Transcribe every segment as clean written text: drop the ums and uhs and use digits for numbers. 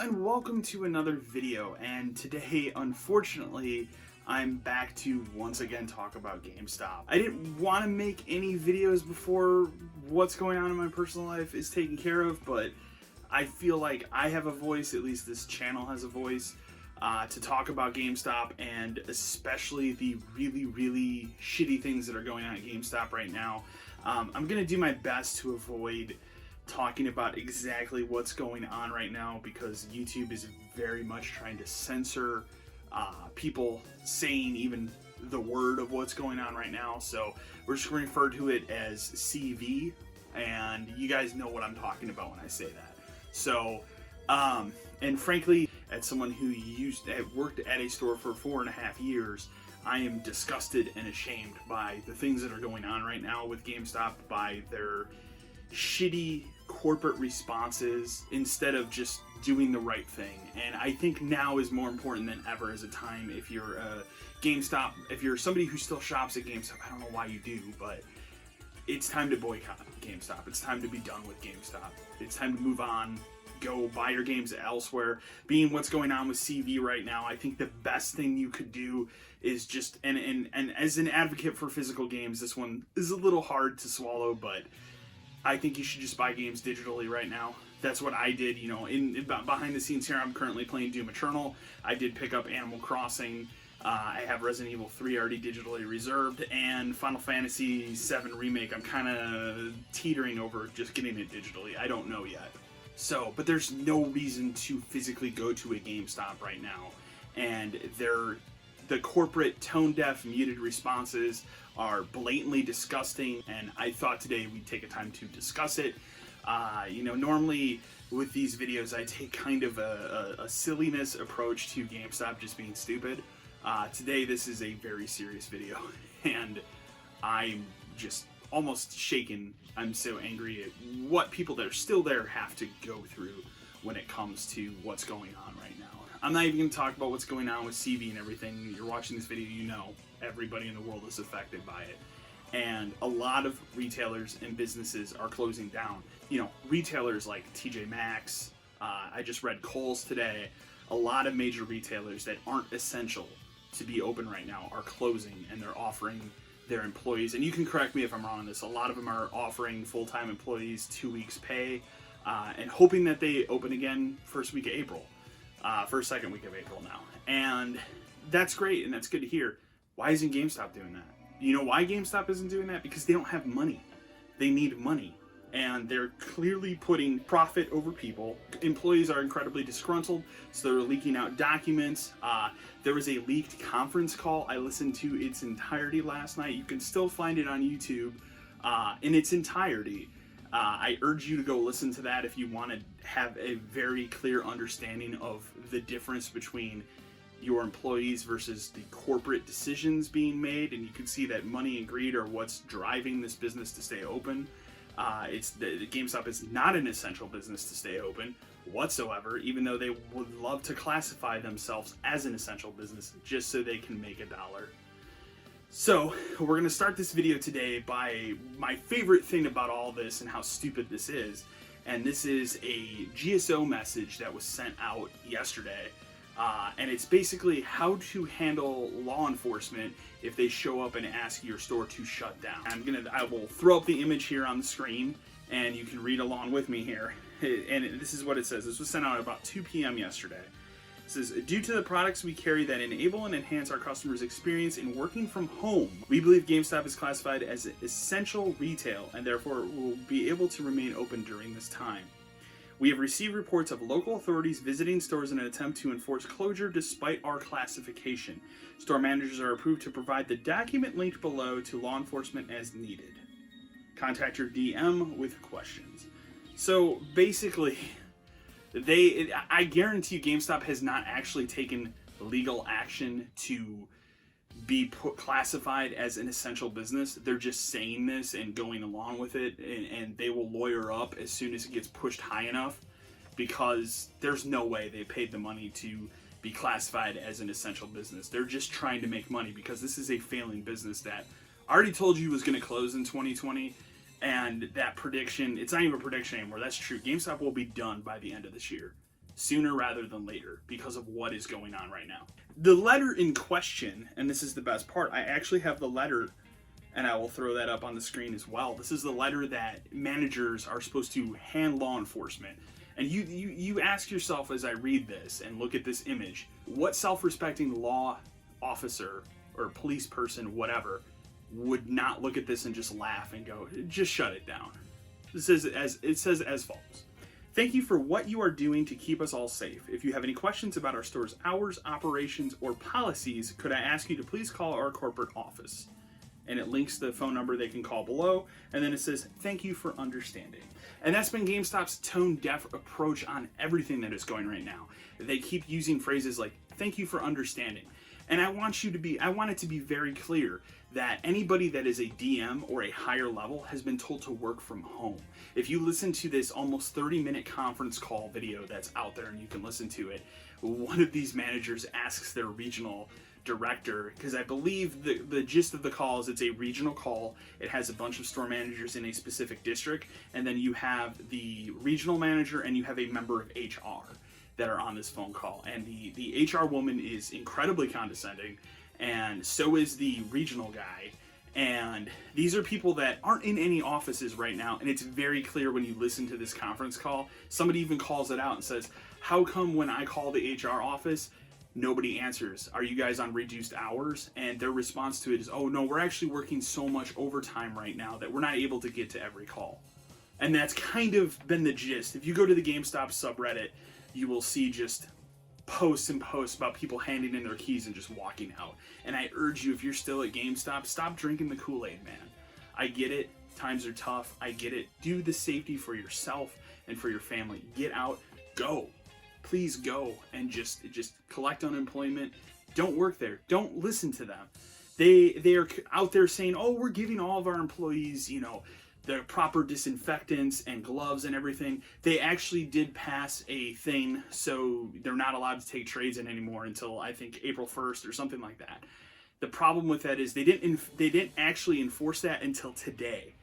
and welcome to another video, and today, unfortunately, I'm back to once again talk about GameStop. I didn't want to make any videos before what's going on in my personal life is taken care of, but I feel like I have a voice, at least this channel has a voice, to talk about GameStop, and especially the really shitty things that are going on at GameStop right now. I'm going to do my best to avoid talking about exactly what's going on right now because YouTube is very much trying to censor people saying even the word of what's going on right now. So we're just going to refer to it as CV, and you guys know what I'm talking about when I say that. So, and frankly, as someone who worked at a store for 4.5 years, I am disgusted and ashamed by the things that are going on right now with GameStop, by their shitty corporate responses instead of just doing the right thing. And I think now is more important than ever as a time. If you're a GameStop, if you're somebody who still shops at GameStop, I don't know why you do, but it's time to boycott GameStop. It's time to be done with GameStop. It's time to move on. Go buy your games elsewhere. Being what's going on with CV right now, I think the best thing you could do is just, and as an advocate for physical games, this one is a little hard to swallow, but I think you should just buy games digitally right now. That's what I did, you know, behind the scenes here. I'm currently playing Doom Eternal. I did pick up Animal Crossing. I have Resident Evil 3 already digitally reserved, and Final Fantasy VII Remake, I'm kind of teetering over just getting it digitally. I don't know yet. So, but there's no reason to physically go to a GameStop right now. And the corporate tone-deaf muted responses are blatantly disgusting, and I thought today we'd take a time to discuss it. You know, normally with these videos I take kind of a silliness approach to GameStop just being stupid. Today this is a very serious video, and I'm just almost shaken. I'm so angry at what people that are still there have to go through when it comes to what's going on right now. I'm not even going to talk about what's going on with CV and everything. You're watching this video, you know everybody in the world is affected by it. And a lot of retailers and businesses are closing down. You know, retailers like TJ Maxx, I just read Kohl's today. A lot of major retailers that aren't essential to be open right now are closing, and they're offering their employees, and you can correct me if I'm wrong on this, a lot of them are offering full-time employees 2 weeks pay, and hoping that they open again first week of April. Second week of April now. And that's great, and that's good to hear. Why isn't GameStop doing that? You know why GameStop isn't doing that? Because they don't have money. They need money. And they're clearly putting profit over people. Employees are incredibly disgruntled, so they're leaking out documents. There was a leaked conference call. I listened to its entirety last night. You can still find it on YouTube in its entirety. I urge you to go listen to that if you want to have a very clear understanding of the difference between your employees versus the corporate decisions being made, and you can see that money and greed are what's driving this business to stay open. GameStop is not an essential business to stay open whatsoever, even though they would love to classify themselves as an essential business just so they can make a dollar. So, we're going to start this video today by my favorite thing about all this and how stupid this is. And this is a GSO message that was sent out yesterday. And it's basically how to handle law enforcement if they show up and ask your store to shut down. I will throw up the image here on the screen, and you can read along with me here. And this is what it says. This was sent out at about 2 p.m. yesterday. It says, due to the products we carry that enable and enhance our customers' experience in working from home, we believe GameStop is classified as essential retail and therefore will be able to remain open during this time. We have received reports of local authorities visiting stores in an attempt to enforce closure despite our classification. Store managers are approved to provide the document linked below to law enforcement as needed. Contact your DM with questions. So basically, I guarantee you GameStop has not actually taken legal action to be classified as an essential business. They're just saying this and going along with it, and they will lawyer up as soon as it gets pushed high enough, because there's no way they paid the money to be classified as an essential business. They're just trying to make money because this is a failing business that I already told you was going to close in 2020. And that prediction, it's not even a prediction anymore, that's true. GameStop will be done by the end of this year. sooner rather than later because of what is going on right now. The letter in question, and this is the best part, I actually have the letter, and I will throw that up on the screen as well. This is the letter that managers are supposed to hand law enforcement. And you ask yourself as I read this and look at this image, what self-respecting law officer or police person, whatever, would not look at this and just laugh and go, just shut it down. It says as follows. Thank you for what you are doing to keep us all safe. If you have any questions about our store's hours, operations, or policies, could I ask you to please call our corporate office? And it links the phone number they can call below, and then it says, thank you for understanding. And that's been GameStop's tone-deaf approach on everything that is going right now. They keep using phrases like, thank you for understanding. And I want it to be very clear that anybody that is a DM or a higher level has been told to work from home. If you listen to this almost 30-minute conference call video that's out there and you can listen to it, one of these managers asks their regional director, because I believe the gist of the call is it's a regional call. It has a bunch of store managers in a specific district, and then you have the regional manager and you have a member of HR that are on this phone call. And the HR woman is incredibly condescending, and so is the regional guy. And these are people that aren't in any offices right now, and it's very clear when you listen to this conference call. Somebody even calls it out and says, how come when I call the HR office, nobody answers? Are you guys on reduced hours? And their response to it is, oh no, we're actually working so much overtime right now that we're not able to get to every call. And that's kind of been the gist. If you go to the GameStop subreddit, you will see just posts and posts about people handing in their keys and just walking out. And I urge you, if you're still at GameStop, stop drinking the Kool-Aid, man. I get it. Times are tough. I get it. Do the safety for yourself and for your family. Get out. Go. Please go and just collect unemployment. Don't work there. Don't listen to them. They are out there saying, oh, we're giving all of our employees, the proper disinfectants and gloves and everything. They actually did pass a thing, so they're not allowed to take trades in anymore until I think April 1st or something like that. The problem with that is they didn't actually enforce that until today.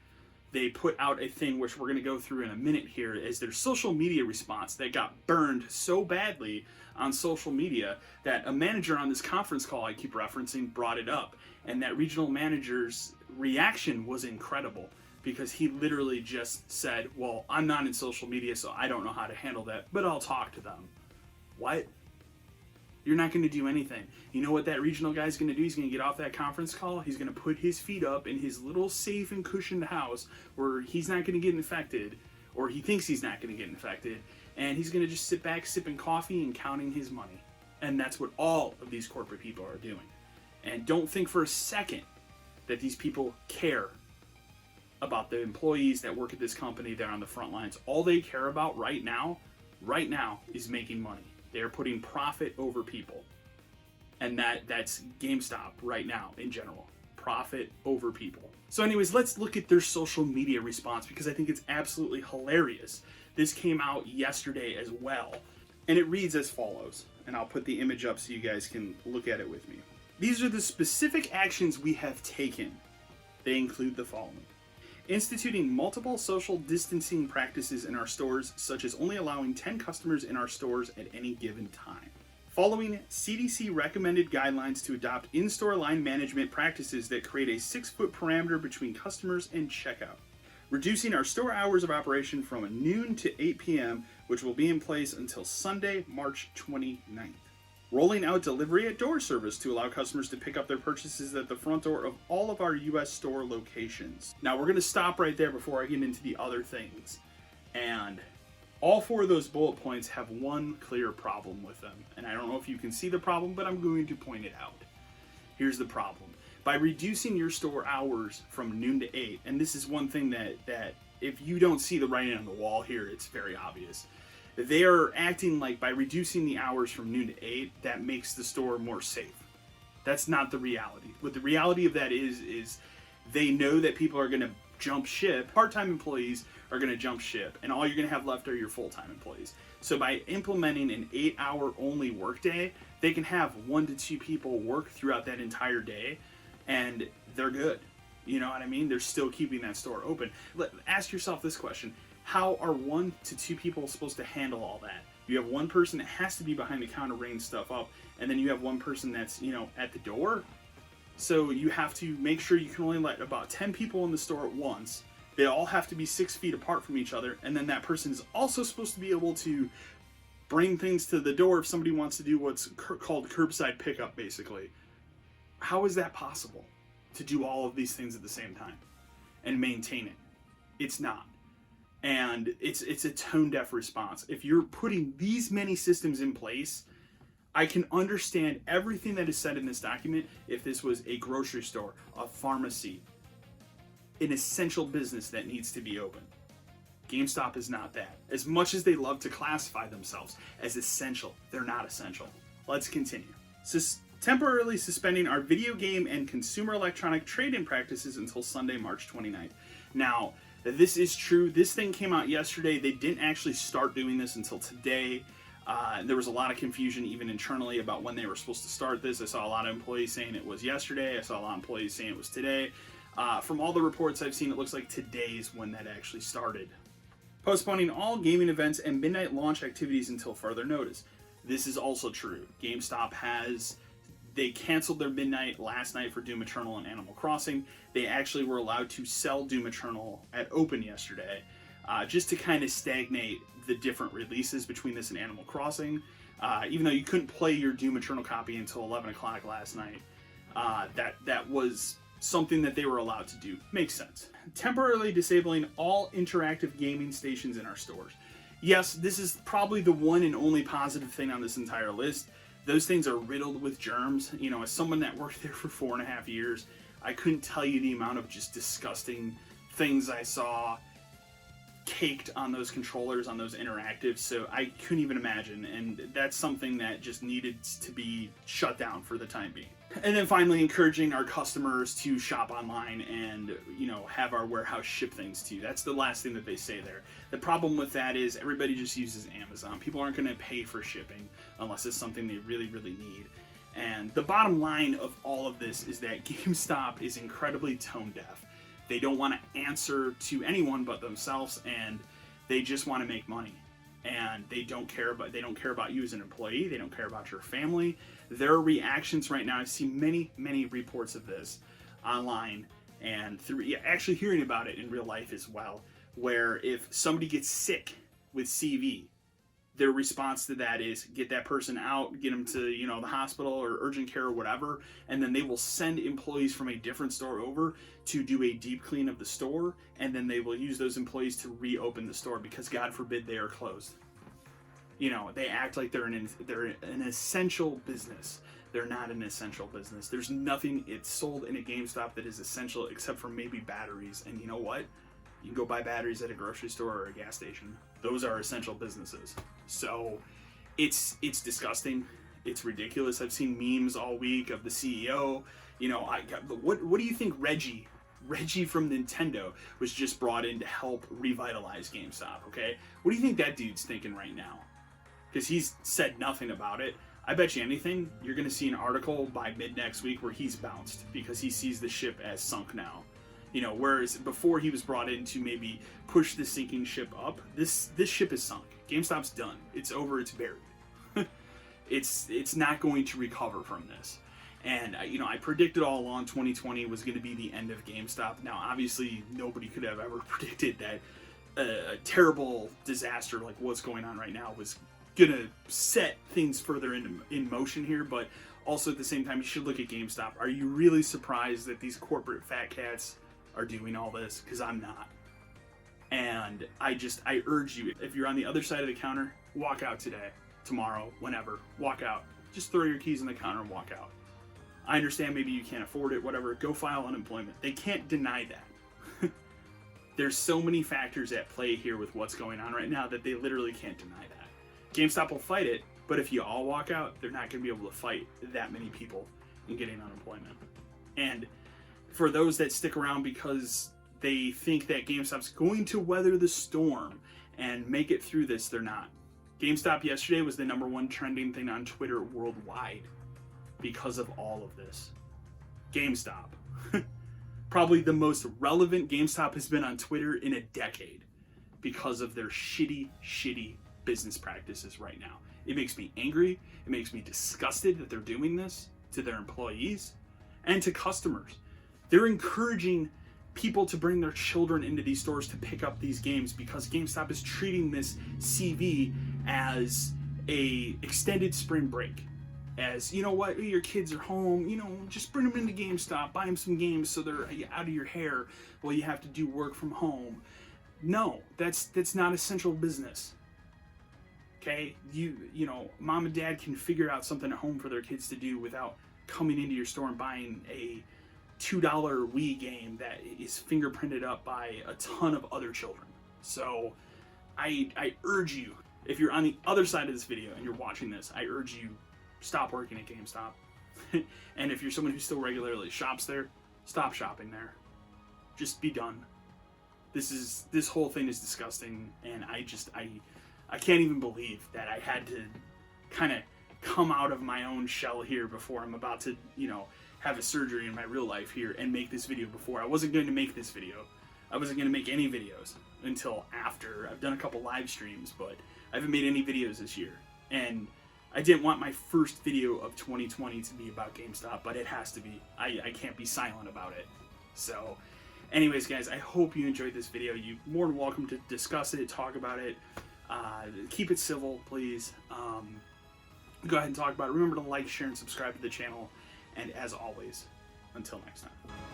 They put out a thing which we're going to go through in a minute here as their social media response that got burned so badly on social media that a manager on this conference call I keep referencing brought it up, and that regional manager's reaction was incredible because he literally just said, well, I'm not in social media, so I don't know how to handle that, but I'll talk to them. What? You're not going to do anything. You know what that regional guy's going to do? He's going to get off that conference call. He's going to put his feet up in his little safe and cushioned house where he's not going to get infected, or he thinks he's not going to get infected, and he's going to just sit back sipping coffee and counting his money. And that's what all of these corporate people are doing. And don't think for a second that these people care about the employees that work at this company that are on the front lines. All they care about right now is making money. They're putting profit over people. And that's GameStop right now in general. Profit over people. So anyways, let's look at their social media response because I think it's absolutely hilarious. This came out yesterday as well. And it reads as follows. And I'll put the image up so you guys can look at it with me. These are the specific actions we have taken. They include the following. Instituting multiple social distancing practices in our stores, such as only allowing 10 customers in our stores at any given time. Following CDC recommended guidelines to adopt in-store line management practices that create a 6-foot parameter between customers and checkout. Reducing our store hours of operation from noon to 8 p.m., which will be in place until Sunday, March 29th. Rolling out delivery at door service to allow customers to pick up their purchases at the front door of all of our U.S. store locations. Now we're going to stop right there before I get into the other things. And all 4 of those bullet points have one clear problem with them. And I don't know if you can see the problem, but I'm going to point it out. Here's the problem. By reducing your store hours from noon to 8, and this is one thing that if you don't see the writing on the wall here, it's very obvious. They are acting like by reducing the hours from noon to 8, that makes the store more safe. That's not the reality. What the reality of that is they know that people are going to jump ship. Part-time employees are going to jump ship, and all you're going to have left are your full-time employees. So by implementing an 8-hour only workday, they can have 1 to 2 people work throughout that entire day, and they're good. You know what I mean? They're still keeping that store open. Ask yourself this question. How are 1 to 2 people supposed to handle all that? You have one person that has to be behind the counter bringing stuff up, and then you have one person that's, at the door. So you have to make sure you can only let about 10 people in the store at once. They all have to be 6 feet apart from each other, and then that person is also supposed to be able to bring things to the door if somebody wants to do what's called curbside pickup, basically. How is that possible to do all of these things at the same time and maintain it? It's not. And it's a tone-deaf response. If you're putting these many systems in place, I can understand everything that is said in this document if this was a grocery store, a pharmacy, an essential business that needs to be open. GameStop is not that. As much as they love to classify themselves as essential, they're not essential. Let's continue. Temporarily suspending our video game and consumer electronic trade-in practices until Sunday, March 29th. Now, this is true. This thing came out yesterday. They didn't actually start doing this until today. There was a lot of confusion even internally about when they were supposed to start this. I saw a lot of employees saying it was yesterday. I saw a lot of employees saying it was today. From all the reports I've seen, it looks like today's when that actually started. Postponing all gaming events and midnight launch activities until further notice. This is also true. GameStop they canceled their midnight last night for Doom Eternal and Animal Crossing. They actually were allowed to sell Doom Eternal at open yesterday, just to kind of stagnate the different releases between this and Animal Crossing. Even though you couldn't play your Doom Eternal copy until 11 o'clock last night, that was something that they were allowed to do. Makes sense. Temporarily disabling all interactive gaming stations in our stores. Yes, this is probably the one and only positive thing on this entire list. Those things are riddled with germs. As someone that worked there for 4.5 years, I couldn't tell you the amount of just disgusting things I saw caked on those controllers, on those interactives, so I couldn't even imagine, and that's something that just needed to be shut down for the time being. And then finally, encouraging our customers to shop online and, have our warehouse ship things to you. That's the last thing that they say there. The problem with that is everybody just uses Amazon. People aren't going to pay for shipping unless it's something they really, really need. And the bottom line of all of this is that GameStop is incredibly tone deaf. They don't want to answer to anyone but themselves, and they just want to make money. And they don't care about you as an employee. They don't care about your family. Their reactions right now, I've seen many, many reports of this online and through actually hearing about it in real life as well, where if somebody gets sick with CV, their response to that is get that person out, get them to, the hospital or urgent care or whatever, and then they will send employees from a different store over to do a deep clean of the store, and then they will use those employees to reopen the store because God forbid they are closed. They act like they're an essential business. They're not an essential business. There's nothing it's sold in a GameStop that is essential except for maybe batteries. And you know what? You can go buy batteries at a grocery store or a gas station. Those are essential businesses. So it's disgusting. It's ridiculous. I've seen memes all week of the CEO. What do you think Reggie from Nintendo was just brought in to help revitalize GameStop, okay? What do you think that dude's thinking right now? Because he's said nothing about it. I bet you anything, you're going to see an article by mid next week where he's bounced because he sees the ship as sunk now. Whereas before he was brought in to maybe push the sinking ship up, this ship is sunk. GameStop's done. It's over. It's buried. It's not going to recover from this. And I predicted all along 2020 was going to be the end of GameStop. Now, obviously, nobody could have ever predicted that a terrible disaster like what's going on right now was going to set things further in motion here. But also at the same time, you should look at GameStop. Are you really surprised that these corporate fat cats are doing all this? Because I'm not. And I urge you, if you're on the other side of the counter, walk out today, tomorrow, whenever. Walk out. Just throw your keys in the counter and walk out. I understand maybe you can't afford it, whatever. Go file unemployment. They can't deny that. There's so many factors at play here with what's going on right now that they literally can't deny that. GameStop will fight it, but if you all walk out, they're not going to be able to fight that many people in getting unemployment. And for those that stick around because they think that GameStop's going to weather the storm and make it through this, they're not. GameStop yesterday was the #1 trending thing on Twitter worldwide because of all of this. GameStop. Probably the most relevant GameStop has been on Twitter in a decade because of their shitty business practices right now. It makes me angry. It makes me disgusted that they're doing this to their employees and to customers. They're encouraging people to bring their children into these stores to pick up these games because GameStop is treating this CV as a extended spring break. As, you know what, your kids are home, you know, just bring them into GameStop, buy them some games so they're out of your hair while you have to do work from home. No, that's not essential business. Okay, you know, mom and dad can figure out something at home for their kids to do without coming into your store and buying a $2 Wii game that is fingerprinted up by a ton of other children. So I urge you, if you're on the other side of this video and you're watching this, I urge you, stop working at GameStop. And if you're someone who still regularly shops there, stop shopping there. Just be done. This whole thing is disgusting, and I can't even believe that I had to kind of come out of my own shell here before I'm about to, you know, have a surgery in my real life here and make this video before. I wasn't going to make this video. I wasn't going to make any videos until after. I've done a couple live streams, but I haven't made any videos this year. And I didn't want my first video of 2020 to be about GameStop, but it has to be. I can't be silent about it. So, anyways, guys, I hope you enjoyed this video. You're more than welcome to discuss it, talk about it. Keep it civil, please. Go ahead and talk about it. Remember to like, share, and subscribe to the channel. And as always, until next time.